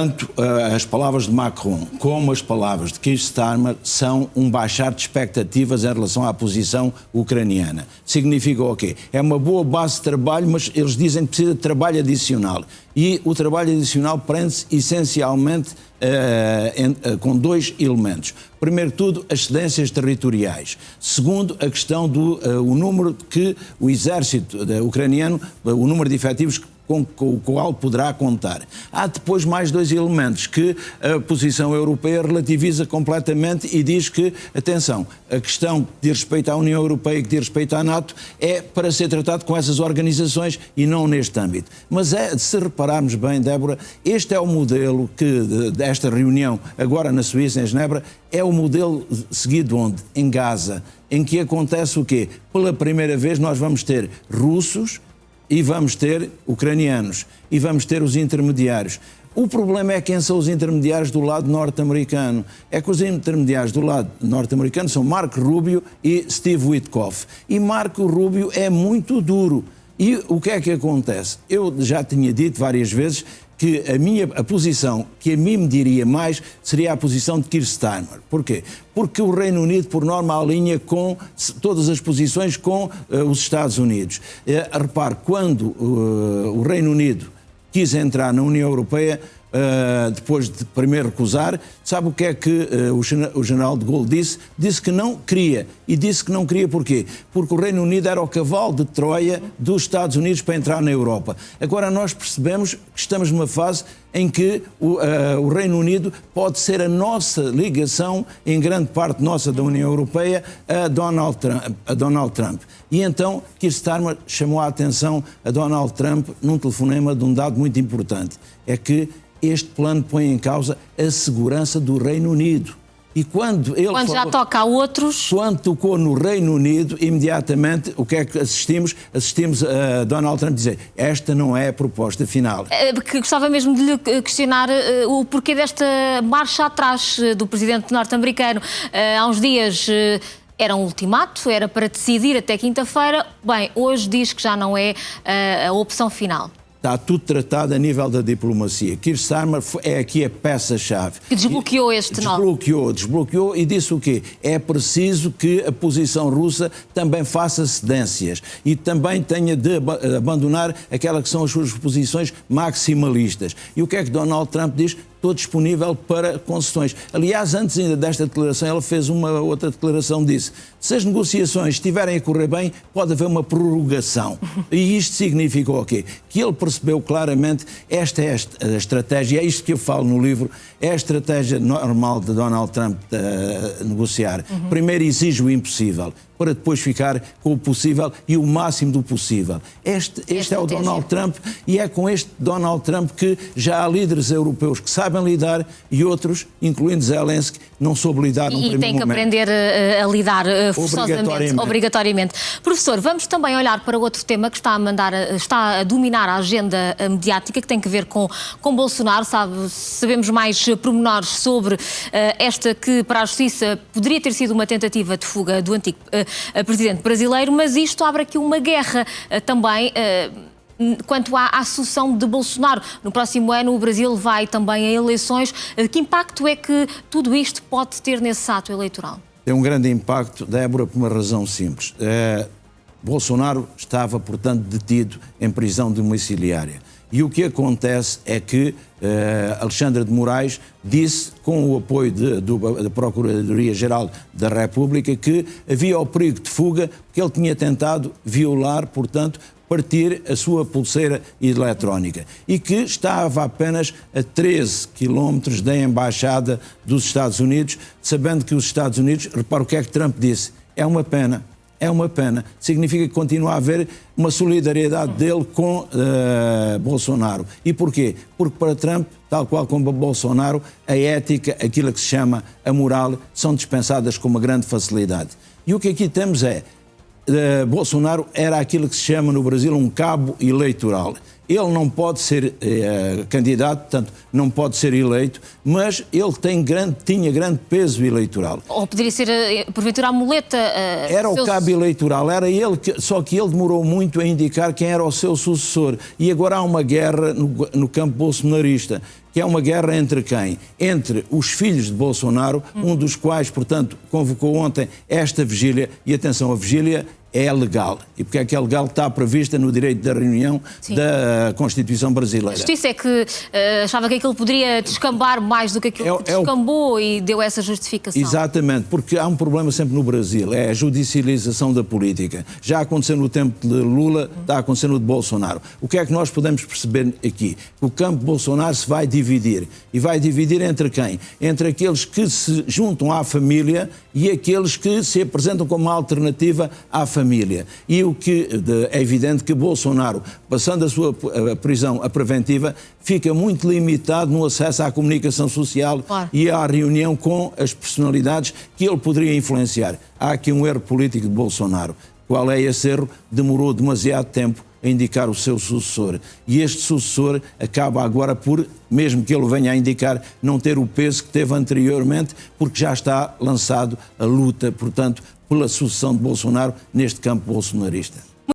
tanto as palavras de Macron como as palavras de Keir Starmer são um baixar de expectativas em relação à posição ucraniana. Significa o quê? É uma boa base de trabalho, mas eles dizem que precisa de trabalho adicional. E o trabalho adicional prende-se essencialmente com dois elementos. Primeiro de tudo, as cedências territoriais. Segundo, a questão do o número que o exército ucraniano, o número de efetivos com o qual poderá contar. Há depois mais dois elementos que a posição europeia relativiza completamente e diz que, atenção, a questão que diz respeito à União Europeia e que diz respeito à NATO é para ser tratado com essas organizações e não neste âmbito. Mas se repararmos bem, Débora, este é o modelo que desta reunião agora na Suíça, em Genebra, é o modelo seguido onde? Em Gaza, em que acontece o quê? Pela primeira vez nós vamos ter russos e vamos ter ucranianos, e vamos ter os intermediários. O problema é quem são os intermediários do lado norte-americano. É que os intermediários do lado norte-americano são Marco Rubio e Steve Witkoff. E Marco Rubio é muito duro. E o que é que acontece? Eu já tinha dito várias vezes que a posição que a mim me diria mais seria a posição de Keir Starmer. Porquê? Porque o Reino Unido, por norma, alinha com todas as posições com os Estados Unidos. Repare, quando o Reino Unido quis entrar na União Europeia, depois de primeiro recusar, sabe o que é que o general de Gaulle disse? Disse que não queria. E disse que não queria porquê? Porque o Reino Unido era o cavalo de Troia dos Estados Unidos para entrar na Europa. Agora nós percebemos que estamos numa fase em que o Reino Unido pode ser a nossa ligação, em grande parte nossa da União Europeia, a Donald Trump. E então Keir Starmer chamou a atenção a Donald Trump num telefonema de um dado muito importante. É que este plano põe em causa a segurança do Reino Unido. E quando já toca a outros... Quando tocou no Reino Unido, imediatamente, o que é que assistimos? Assistimos a Donald Trump dizer: esta não é a proposta final. Gostava mesmo de lhe questionar o porquê desta marcha atrás do presidente norte-americano. Há uns dias era um ultimato, era para decidir até quinta-feira. Bem, hoje diz que já não é a opção final. Está tudo tratado a nível da diplomacia. Keir Starmer é aqui a peça-chave. Que desbloqueou este nó. Desbloqueou e disse o quê? É preciso que a posição russa também faça cedências e também tenha de abandonar aquelas que são as suas posições maximalistas. E o que é que Donald Trump diz? Estou disponível para concessões. Aliás, antes ainda desta declaração, ela fez uma outra declaração, disse: se as negociações estiverem a correr bem, pode haver uma prorrogação. E isto significa o quê? Que ele percebeu claramente, esta é a estratégia, é isto que eu falo no livro, é a estratégia normal de Donald Trump de negociar. Primeiro exige o impossível, para depois ficar com o possível e o máximo do possível. Este é o Donald Trump, e é com este Donald Trump que já há líderes europeus que sabem lidar e outros, incluindo Zelensky, não soube lidar num primeiro momento. E tem que aprender a lidar forçosamente, obrigatoriamente. Professor, vamos também olhar para outro tema que está a dominar a agenda mediática, que tem que ver com Bolsonaro. Sabemos mais pormenores sobre esta que para a Justiça poderia ter sido uma tentativa de fuga do antigo presidente brasileiro, mas isto abre aqui uma guerra também quanto à sucessão de Bolsonaro. No próximo ano o Brasil vai também a eleições. Que impacto é que tudo isto pode ter nesse ato eleitoral? Tem um grande impacto, Débora, por uma razão simples. Bolsonaro estava, portanto, detido em prisão domiciliária. E o que acontece é que Alexandre de Moraes disse, com o apoio da Procuradoria-Geral da República, que havia o perigo de fuga, porque ele tinha tentado violar, portanto, partir a sua pulseira eletrónica e que estava apenas a 13 quilómetros da Embaixada dos Estados Unidos, sabendo que os Estados Unidos, repara o que é que Trump disse: é uma pena. É uma pena. Significa que continua a haver uma solidariedade dele com Bolsonaro. E porquê? Porque para Trump, tal qual como para Bolsonaro, a ética, aquilo que se chama a moral, são dispensadas com uma grande facilidade. E o que aqui temos é, Bolsonaro era aquilo que se chama no Brasil um cabo eleitoral. Ele não pode ser candidato, portanto, não pode ser eleito, mas ele tinha grande peso eleitoral. Ou poderia ser, porventura, a muleta... Era o cabo eleitoral, era ele, só que ele demorou muito a indicar quem era o seu sucessor. E agora há uma guerra no campo bolsonarista, que é uma guerra entre quem? Entre os filhos de Bolsonaro, um dos quais, portanto, convocou ontem esta vigília, e atenção, a vigília é legal. E porque é que é legal? Está prevista no direito da reunião da Constituição brasileira. A justiça é que achava que aquilo poderia descambar mais do que aquilo que descambou e deu essa justificação. Exatamente, porque há um problema sempre no Brasil, é a judicialização da política. Já aconteceu no tempo de Lula, está acontecendo no de Bolsonaro. O que é que nós podemos perceber aqui? O campo Bolsonaro se vai dividir. E vai dividir entre quem? Entre aqueles que se juntam à família e aqueles que se apresentam como uma alternativa à família. E o que é evidente que Bolsonaro, passando a sua prisão preventiva, fica muito limitado no acesso à comunicação social e à reunião com as personalidades que ele poderia influenciar. Há aqui um erro político de Bolsonaro. Qual é esse erro? Demorou demasiado tempo a indicar o seu sucessor. E este sucessor acaba agora por, mesmo que ele venha a indicar, não ter o peso que teve anteriormente, porque já está lançado a luta, portanto, pela sucessão de Bolsonaro neste campo bolsonarista.